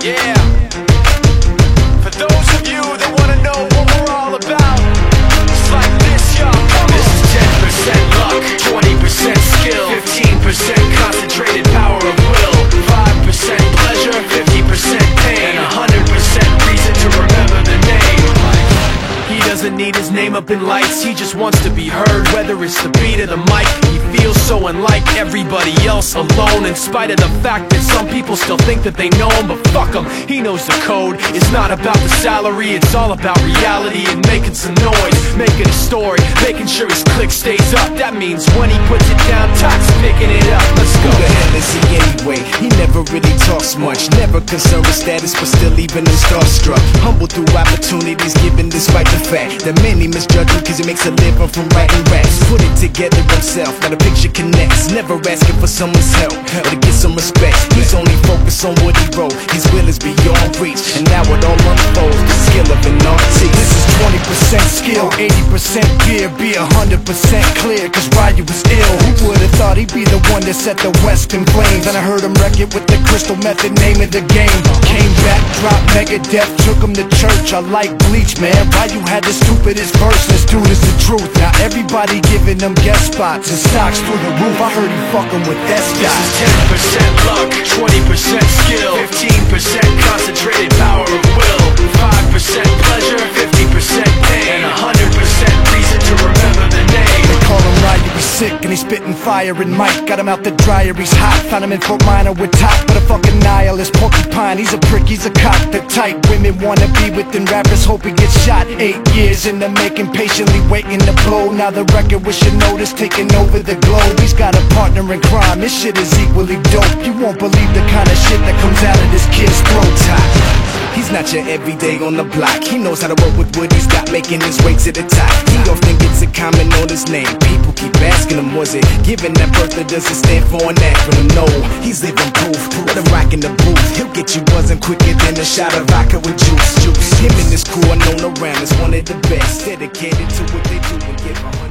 Yeah. For those of you that wanna know what we're all about, it's like this, y'all. This is 10% luck, 20% skill, 15% concentrated power of will, 5% pleasure, 50% pain, and 100% reason to remember the name. He doesn't need his name up in lights, he just wants to be heard, whether it's the beat of the mic. He feels so unlike everybody else, alone, in spite of the fact that some people still think that they know him. But fuck him, he knows the code. It's not about the salary, it's all about reality and making some noise, making a story, making sure his click stays up. That means when he puts it down, Tox picking it up. Let's go. Who the hell is he anyway? He never really talks much, never concerned with status, but still even him starstruck. Humble through opportunities given despite the fact that many misjudge him cause he makes a living from writing raps. Put it together himself, got a picture connects, never asking for someone's help or to get some respect. He's only focused on what he wrote, his will is beyond reach, and now it all unfolds, the skill of an artist. This is 20% skill, 80% gear, be 100% clear, cause Ryu was ill. Who would've thought he'd be the one that set the West in flames? And I heard him wreck it with the Crystal Method, name of the game. Came back, dropped Megadeth, took him to church. I like Bleach, man, Ryu had the stupidest verse. This dude is the truth. Now everybody giving them guest spots and stocks through the roof. I heard he fucking with that This guy. is 10% luck, 20% skill, 15% concentrated power of will, 5% pleasure, 50% pain, and 100% reason to remember the name. They call him Ryu, he's sick and he's spitting fire. And Mike got him out the dryer, he's hot. Found him in Fort Minor with top, but a fucking nihilist porcupine. He's a prick, he's a cock. The type women wanna be with, and rappers hope he gets shot. 8 years in the making, patiently waiting to blow. Now the record with your notice taking over the globe. He's got a partner in crime, this shit is equally dope. You won't believe the kind of shit that comes out of this kid's throat. He's not your everyday on the block. He knows how to work with what he's got, making his way to the top. He often gets a comment on his name. People keep asking him, was it given that birth, or does it stand for an acronym? No, he's living proof. Let him rock in the booth. He'll get you buzzing quicker than a shot of vodka with juice. Him and his crew are known around as one of the best, dedicated to what they do and give 100.